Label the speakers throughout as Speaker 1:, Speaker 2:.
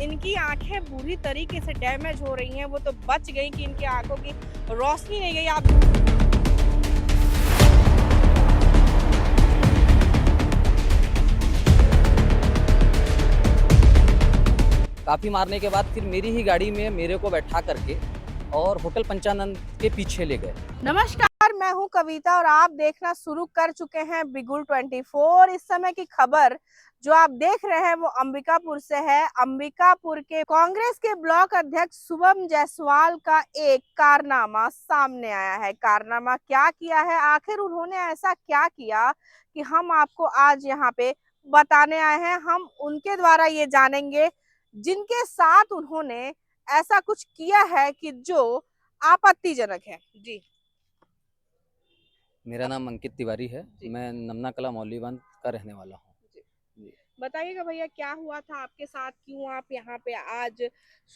Speaker 1: इनकी आंखें बुरी तरीके से डैमेज हो रही हैं। वो तो बच गई कि इनकी आंखों की रोशनी नहीं गई। आप
Speaker 2: काफ़ी मारने के बाद फिर मेरी ही गाड़ी में मेरे को बैठा करके और होटल पंचानन के पीछे ले गए।
Speaker 1: नमस्कार, मैं हूं कविता और आप देखना शुरू कर चुके हैं बिगुल 24। इस समय की खबर जो आप देख रहे हैं वो अंबिकापुर से है। अंबिकापुर के कांग्रेस के ब्लॉक अध्यक्ष शुभम जायसवाल का एक कारनामा सामने आया है। कारनामा क्या किया है, आखिर उन्होंने ऐसा क्या किया कि हम आपको आज यहाँ पे बताने आए हैं। हम उनके द्वारा ये जानेंगे जिनके साथ उन्होंने ऐसा कुछ किया है कि जो आपत्तिजनक है। जी,
Speaker 2: मेरा नाम अंकित तिवारी है।
Speaker 1: जी।
Speaker 2: मैं नमना कला मौलीवान का रहने वाला हूँ।
Speaker 1: जी।
Speaker 2: जी।
Speaker 1: बताइएगा भैया, क्या हुआ था आपके साथ, क्यों आप यहाँ पे आज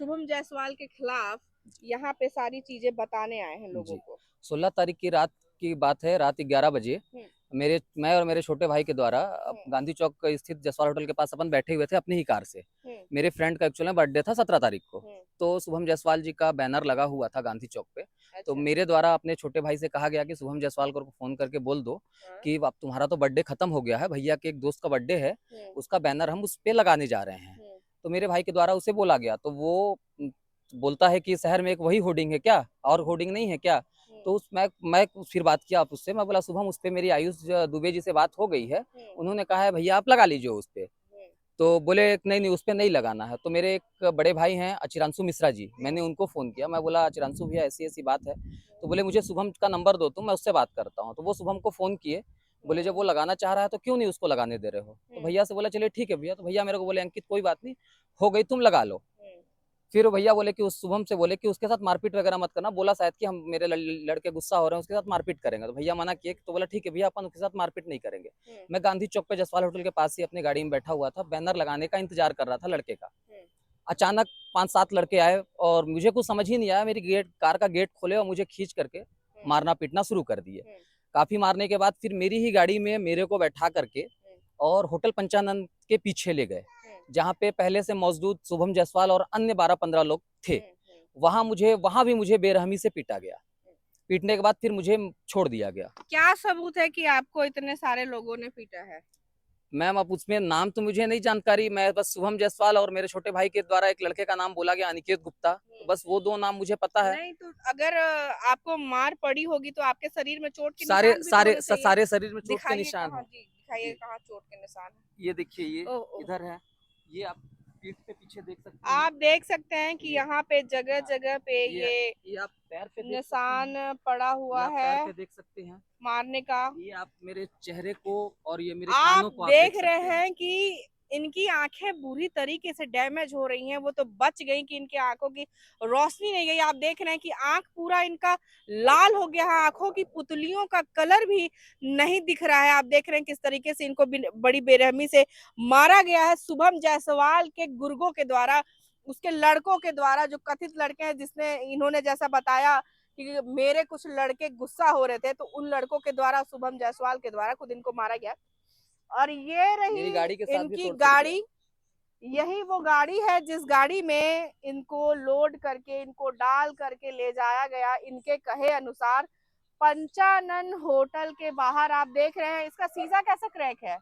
Speaker 1: शुभम जायसवाल के खिलाफ यहाँ पे सारी चीजें बताने आए हैं लोगों
Speaker 2: जी,
Speaker 1: को?
Speaker 2: 16 तारीख की रात की बात है। रात 11 बजे
Speaker 1: हम्म,
Speaker 2: मैं और मेरे छोटे भाई के द्वारा
Speaker 1: हम्म,
Speaker 2: गांधी चौक स्थित जसवाल होटल के पास अपन बैठे हुए थे अपनी ही कार से।
Speaker 1: हम्म,
Speaker 2: मेरे फ्रेंड का एक्चुअली बर्थडे था 17 तारीख को।
Speaker 1: हम्म।
Speaker 2: तो शुभम जायसवाल जी का बैनर लगा हुआ था गांधी चौक पे। तो
Speaker 1: अच्छा।
Speaker 2: मेरे द्वारा अपने छोटे भाई से कहा गया कि शुभम जायसवाल को फ़ोन करके बोल दो
Speaker 1: हाँ।
Speaker 2: कि अब तुम्हारा तो बर्थडे खत्म हो गया है, भैया के एक दोस्त का बर्थडे है,
Speaker 1: हम्म,
Speaker 2: उसका बैनर हम उस पे लगाने जा रहे हैं।
Speaker 1: हम्म,
Speaker 2: तो मेरे भाई के द्वारा उसे बोला गया। तो वो बोलता है कि शहर में एक वही होर्डिंग है क्या, और होर्डिंग नहीं है क्या?
Speaker 1: हम्म,
Speaker 2: तो मैं फिर बात किया आप उससे। मैं बोला शुभम, उस पे मेरी आयुष दुबे जी से बात हो गई है।
Speaker 1: हम्म,
Speaker 2: उन्होंने कहा है भैया आप लगा लीजिए उस पे।
Speaker 1: हम्म,
Speaker 2: तो बोले नहीं नहीं, उस पे नहीं लगाना है। तो मेरे एक बड़े भाई हैं अचिरांशु मिश्रा जी, मैंने उनको फ़ोन किया। मैं बोला अचिरांशु भैया ऐसी ऐसी बात है। तो बोले मुझे शुभम का नंबर दो तो मैं उससे बात करता हूँ। तो वो शुभम को फ़ोन किए। बोले जब वो लगाना चाह रहा है तो क्यों नहीं उसको लगाने दे रहे हो? तो
Speaker 1: हम्म,
Speaker 2: भैया से बोला चलिए ठीक है भैया। तो भैया मेरे को बोले अंकित कोई बात नहीं, हो गई तुम लगा लो।
Speaker 1: हम्म,
Speaker 2: फिर भैया बोले कि उस शुभम से बोले कि उसके साथ मारपीट वगैरह मत करना। बोला शायद कि हम मेरे लड़के गुस्सा हो रहे हैं उसके साथ मारपीट करेंगे। तो भैया मना किए। तो बोला ठीक है भैया अपन उसके साथ मारपीट नहीं करेंगे।
Speaker 1: हम्म,
Speaker 2: मैं गांधी चौक पे जसवाल होटल के पास ही अपनी गाड़ी में बैठा हुआ था, बैनर लगाने का इंतजार कर रहा था लड़के का।
Speaker 1: हम्म,
Speaker 2: अचानक 5-7 लड़के आए और मुझे कुछ समझ ही नहीं आया। मेरी कार का गेट खोले और मुझे खींच करके
Speaker 1: हम्म,
Speaker 2: मारना पीटना शुरू कर दिए।
Speaker 1: हम्म,
Speaker 2: काफी मारने के बाद फिर मेरी ही गाड़ी में मेरे को बैठा करके और होटल पंचानन के पीछे ले गए, जहाँ पे पहले से मौजूद शुभम जायसवाल और अन्य 12-15 लोग थे। वहां भी मुझे बेरहमी से पीटा गया। पीटने के बाद फिर मुझे छोड़ दिया गया।
Speaker 1: क्या सबूत है कि आपको इतने सारे लोगों ने पीटा है?
Speaker 2: मैम अब उसमें नाम तो मुझे नहीं जानकारी। मैं बस शुभम जायसवाल और मेरे छोटे भाई के द्वारा एक लड़के का नाम बोला गया अनिकेत गुप्ता। तो बस वो 2 नाम मुझे पता है।
Speaker 1: नहीं तो अगर आपको मार पड़ी होगी तो आपके शरीर में चोट के
Speaker 2: सारे
Speaker 1: निशान भी तो
Speaker 2: सारे
Speaker 1: होने चाहिए।
Speaker 2: सारे शरीर में चोट के
Speaker 1: दिखाइए
Speaker 2: निशान
Speaker 1: कहाँ,
Speaker 2: है।
Speaker 1: जी दिखाइए
Speaker 2: जी,
Speaker 1: कहाँ चोट के निशान है।
Speaker 2: ये देखिए, ये
Speaker 1: ओह, ओह।
Speaker 2: इधर है। ये आप पीठ पे पीछे देख सकते हैं।
Speaker 1: आप देख सकते हैं कि
Speaker 2: ये
Speaker 1: यहाँ पे जगह
Speaker 2: हाँ,
Speaker 1: जगह पे
Speaker 2: ये
Speaker 1: ये
Speaker 2: ये आप पैर पे देख सकते
Speaker 1: निशान
Speaker 2: हैं।
Speaker 1: पड़ा
Speaker 2: ये
Speaker 1: हुआ
Speaker 2: आप पैर
Speaker 1: है
Speaker 2: पे देख सकते हैं।
Speaker 1: मारने का।
Speaker 2: ये आप मेरे चेहरे को और ये मेरे
Speaker 1: आप
Speaker 2: कानों को आप
Speaker 1: देख
Speaker 2: देख
Speaker 1: रहे
Speaker 2: सकते हैं।
Speaker 1: हैं कि इनकी आंखें बुरी तरीके से डैमेज हो रही हैं। वो तो बच गई कि इनकी आंखों की रोशनी नहीं गई। आप देख रहे हैं कि आंख पूरा इनका लाल हो गया है, आंखों की पुतलियों का कलर भी नहीं दिख रहा है। आप देख रहे हैं किस तरीके से इनको बड़ी बेरहमी से मारा गया है शुभम जायसवाल के गुर्गों के द्वारा, उसके लड़कों के द्वारा, जो कथित लड़के हैं, जिसने इन्होंने जैसा बताया कि मेरे कुछ लड़के गुस्सा हो रहे थे, तो उन लड़कों के द्वारा शुभम जायसवाल के द्वारा खुद इनको मारा गया। और ये
Speaker 2: मेरी
Speaker 1: रही
Speaker 2: गाड़ी के साथ भी
Speaker 1: इनकी
Speaker 2: तोड़फोड़ किया।
Speaker 1: गाड़ी। यही वो गाड़ी है जिस गाड़ी में इनको लोड करके, इनको डाल करके ले जाया गया इनके कहे अनुसार पंचानन होटल के बाहर। आप देख रहे हैं इसका शीशा कैसा क्रैक है,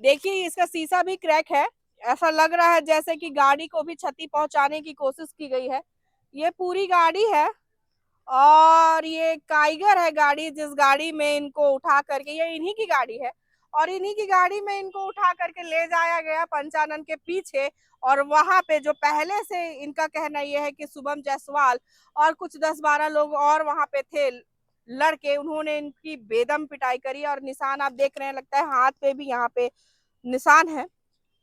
Speaker 1: देखिए इसका शीशा भी क्रैक है। ऐसा लग रहा है जैसे कि गाड़ी को भी क्षति पहुंचाने की कोशिश की गई है। ये पूरी गाड़ी है और ये काइगर है गाड़ी, जिस गाड़ी में इनको उठा करके, ये इन्हीं की गाड़ी है और इन्हीं की गाड़ी में इनको उठा करके ले जाया गया पंचानन के पीछे। और वहां पे जो पहले से इनका कहना यह है कि शुभम जायसवाल और कुछ 10-12 लोग और वहां पे थे लड़के, उन्होंने इनकी बेदम पिटाई करी। और निशान आप देख रहे हैं, लगता है हाथ पे भी यहाँ पे निशान है।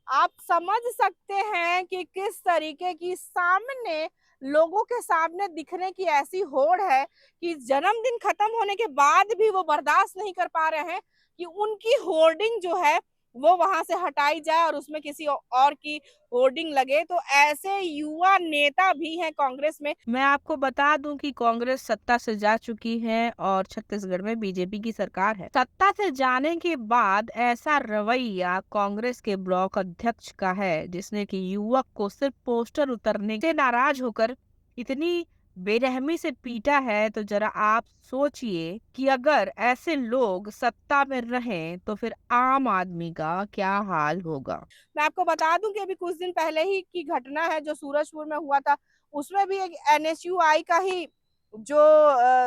Speaker 1: आप समझ सकते हैं कि किस तरीके की सामने लोगों के सामने दिखने की ऐसी होड़ है कि जन्मदिन खत्म होने के बाद भी वो बर्दाश्त नहीं कर पा रहे हैं कि उनकी होर्डिंग जो है वो वहां से हटाई जाए और उसमें किसी और की होर्डिंग लगे। तो ऐसे युवा नेता भी हैं कांग्रेस में। मैं आपको बता दूं कि कांग्रेस सत्ता से जा चुकी है और छत्तीसगढ़ में बीजेपी की सरकार है। सत्ता से जाने के बाद ऐसा रवैया कांग्रेस के ब्लॉक अध्यक्ष का है, जिसने कि युवक को सिर्फ पोस्टर उतरने से नाराज होकर इतनी बेरहमी से पीटा है। तो जरा आप सोचिए कि अगर ऐसे लोग सत्ता में रहें तो फिर आम आदमी का क्या हाल होगा। मैं आपको बता दूं कि अभी कुछ दिन पहले ही की घटना है जो सूरजपुर में हुआ था। उसमें भी एक एनएसयूआई का ही जो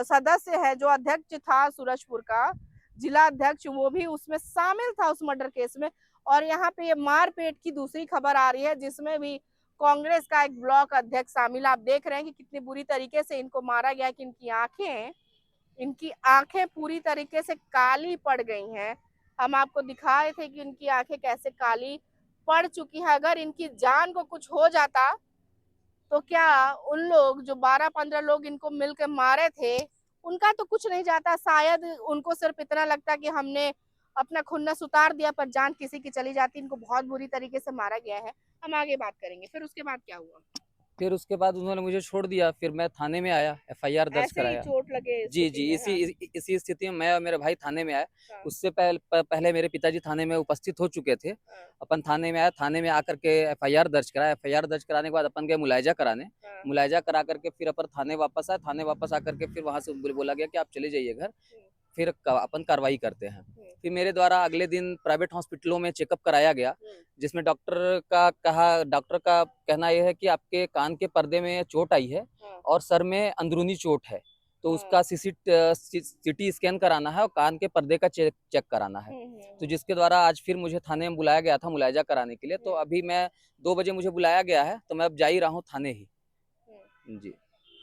Speaker 1: सदस्य है, जो अध्यक्ष था सूरजपुर का जिला अध्यक्ष, वो भी उसमें शामिल था उस मर्डर केस में। और यहाँ पे ये मारपीट की दूसरी खबर आ रही है जिसमें भी कांग्रेस का एक ब्लॉक अध्यक्ष शामिल। आप देख रहे हैं कि कितनी बुरी तरीके से इनको मारा गया कि इनकी आंखें पूरी तरीके से काली पड़ गई हैं। हम आपको दिखाए थे कि इनकी आंखें कैसे काली पड़ चुकी है। अगर इनकी जान को कुछ हो जाता तो क्या उन लोग जो 12-15 लोग इनको मिलकर मारे थे, उनका तो कुछ नहीं जाता। शायद उनको सिर्फ इतना लगता कि हमने अपना खुन्नस उतार दिया, पर जान किसी की चली जाती। इनको बहुत बुरी तरीके से मारा गया है। हम आगे बात करेंगे। फिर उसके बाद क्या हुआ?
Speaker 2: फिर उसके बाद उन्होंने मुझे छोड़ दिया, फिर मैं थाने में आया, एफआईआर दर्ज
Speaker 1: ऐसे ही
Speaker 2: कराया।
Speaker 1: चोट लगे
Speaker 2: जी
Speaker 1: स्थिति
Speaker 2: जी,
Speaker 1: में, हाँ।
Speaker 2: इसी स्थिति में मैं और मेरे भाई थाने में आए।
Speaker 1: हाँ,
Speaker 2: उससे पहले मेरे पिताजी थाने में उपस्थित हो चुके थे।
Speaker 1: हाँ,
Speaker 2: अपन थाने में आया, थाने में आकर के एफआईआर दर्ज कराया। एफआईआर दर्ज कराने के बाद अपन गए मुलायजा कराने।
Speaker 1: हाँ,
Speaker 2: मुलायजा करा करके फिर अपन थाने वापस आए। थाने वापस आकर के फिर वहां से बोला गया कि आप चले जाइए घर, फिर अपन कार्रवाई करते हैं। फिर मेरे द्वारा अगले दिन प्राइवेट हॉस्पिटलों में चेकअप कराया गया, जिसमें डॉक्टर का कहना यह है कि आपके कान के पर्दे में चोट आई है और सर में अंदरूनी चोट है, तो उसका सीटी स्कैन कराना है और कान के पर्दे का चेक कराना है। तो जिसके द्वारा आज फिर मुझे थाने में बुलाया गया था मुलायजा कराने के लिए। तो अभी मैं 2 बजे मुझे बुलाया गया है, तो मैं अब जा ही रहा हूँ थाने ही। जी,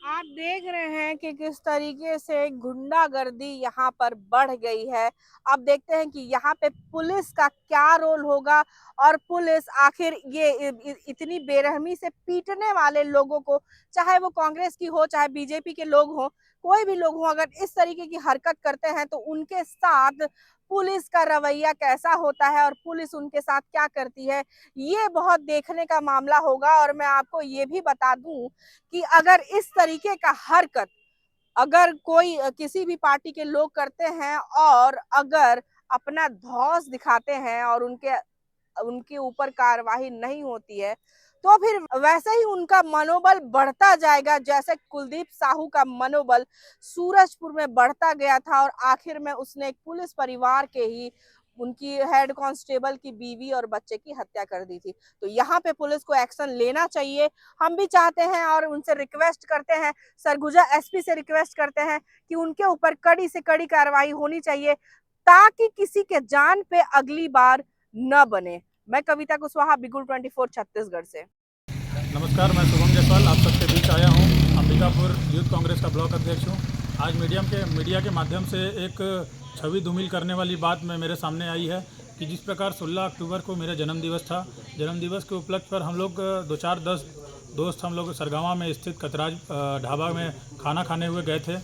Speaker 1: आप देख रहे हैं कि किस तरीके से गुंडागर्दी यहाँ पर बढ़ गई है। अब देखते हैं कि यहाँ पे पुलिस का क्या रोल होगा और पुलिस आखिर ये इतनी बेरहमी से पीटने वाले लोगों को, चाहे वो कांग्रेस की हो चाहे बीजेपी के लोग हो, कोई भी लोग हो, अगर इस तरीके की हरकत करते हैं तो उनके साथ पुलिस का रवैया कैसा होता है और पुलिस उनके साथ क्या करती है, ये बहुत देखने का मामला होगा। और मैं आपको ये भी बता दूं कि अगर इस तरीके का हरकत अगर कोई किसी भी पार्टी के लोग करते हैं और अगर अपना धौंस दिखाते हैं और उनके ऊपर कार्रवाई नहीं होती है, तो फिर वैसे ही उनका मनोबल बढ़ता जाएगा, जैसे कुलदीप साहू का मनोबल सूरजपुर में बढ़ता गया था और आखिर में उसने एक पुलिस परिवार के ही उनकी हेड कांस्टेबल की बीवी और बच्चे की हत्या कर दी थी। तो यहाँ पे पुलिस को एक्शन लेना चाहिए। हम भी चाहते हैं और उनसे रिक्वेस्ट करते हैं, सरगुजा एसपी से रिक्वेस्ट करते हैं कि उनके ऊपर कड़ी से कड़ी कार्रवाई होनी चाहिए, ताकि किसी के जान पे अगली बार न बने। मैं कविता कुशवाहा, बिगुल 24 छत्तीसगढ़ से।
Speaker 3: नमस्कार, मैं शुभम जायसवाल आप सबके बीच आया हूँ। अंबिकापुर यूथ कांग्रेस का ब्लॉक अध्यक्ष हूँ। आज मीडिया के माध्यम से एक छवि धूमिल करने वाली बात में मेरे सामने आई है कि जिस प्रकार 16 अक्टूबर को मेरा जन्मदिवस था, जन्मदिवस के उपलक्ष्य पर हम लोग 2-4 दोस्त हम लोग सरगावा में स्थित कतराज ढाबा में खाना खाने हुए गए थे।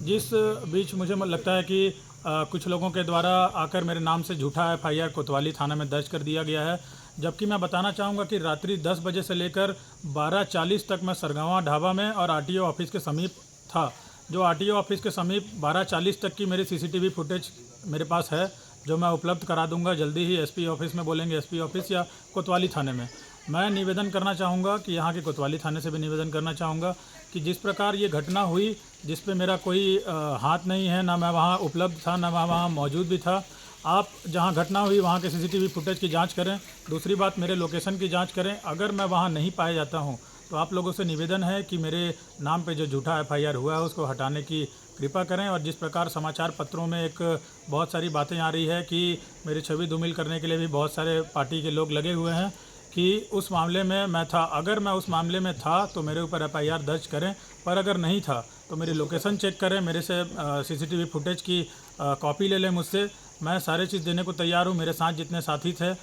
Speaker 3: जिस बीच मुझे लगता है कि कुछ लोगों के द्वारा आकर मेरे नाम से झूठा एफआईआर कोतवाली थाना में दर्ज कर दिया गया है। जबकि मैं बताना चाहूँगा कि रात्रि 10 बजे से लेकर 12:40 तक मैं सरगावा ढाबा में और आरटीओ ऑफिस के समीप था। जो आरटीओ ऑफिस के समीप 12:40 तक की मेरी सीसीटीवी फुटेज मेरे पास है, जो मैं उपलब्ध करा दूंगा जल्दी ही। एसपी ऑफिस में बोलेंगे, एसपी ऑफिस या कोतवाली थाने में। मैं निवेदन करना चाहूँगा कि यहाँ के कोतवाली थाने से भी निवेदन करना चाहूँगा कि जिस प्रकार ये घटना हुई, जिस पे मेरा कोई हाथ नहीं है, ना मैं वहाँ उपलब्ध था, ना मैं वहाँ मौजूद भी था। आप जहाँ घटना हुई वहाँ के सीसीटीवी फुटेज की जांच करें। दूसरी बात, मेरे लोकेशन की जांच करें। अगर मैं वहाँ नहीं पाया जाता हूँ तो आप लोगों से निवेदन है कि मेरे नाम पे जो झूठा एफआईआर हुआ है उसको हटाने की कृपा करें। और जिस प्रकार समाचार पत्रों में एक बहुत सारी बातें आ रही है कि मेरी छवि धूमिल करने के लिए भी बहुत सारे पार्टी के लोग लगे हुए हैं, कि उस मामले में मैं था। अगर मैं उस मामले में था तो मेरे ऊपर एफआईआर दर्ज करें, पर अगर नहीं था तो मेरी लोकेशन चेक करें, मेरे से सीसीटीवी फुटेज की कॉपी ले लें मुझसे। मैं सारे चीज़ देने को तैयार हूँ, मेरे साथ जितने साथी थे।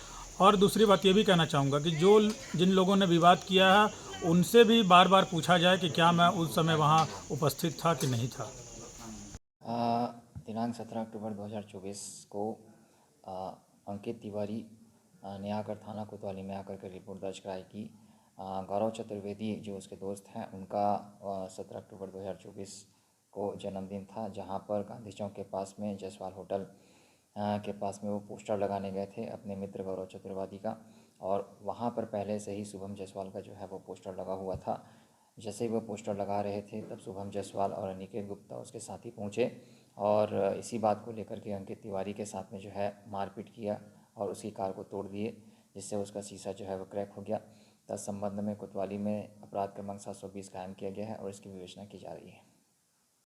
Speaker 3: और दूसरी बात ये भी कहना चाहूँगा कि जिन लोगों ने विवाद किया है उनसे भी बार बार पूछा जाए कि क्या मैं उस समय वहाँ उपस्थित था कि नहीं था।
Speaker 4: दिनांक 17 अक्टूबर 2024 को अंकित तिवारी ने आकर थाना कोतवाली में आकर के रिपोर्ट दर्ज कराई कि गौरव चतुर्वेदी जो उसके दोस्त हैं उनका 17 अक्टूबर 2024 को जन्मदिन था, जहां पर गांधी चौक के पास में जायसवाल होटल के पास में वो पोस्टर लगाने गए थे अपने मित्र गौरव चतुर्वेदी का, और वहां पर पहले से ही शुभम जायसवाल का जो है वो पोस्टर लगा हुआ था। जैसे ही वो पोस्टर लगा रहे थे तब शुभम जायसवाल और अनिकेत गुप्ता उसके साथी पहुंचे और इसी बात को लेकर के अंकित तिवारी के साथ में जो है मारपीट किया और उसकी कार को तोड़ दिए, जिससे उसका शीशा जो है वो क्रैक हो गया। तत्संबंध में कोतवाली में अपराध क्रमांक 720 कायम किया गया है और इसकी विवेचना की जा रही है।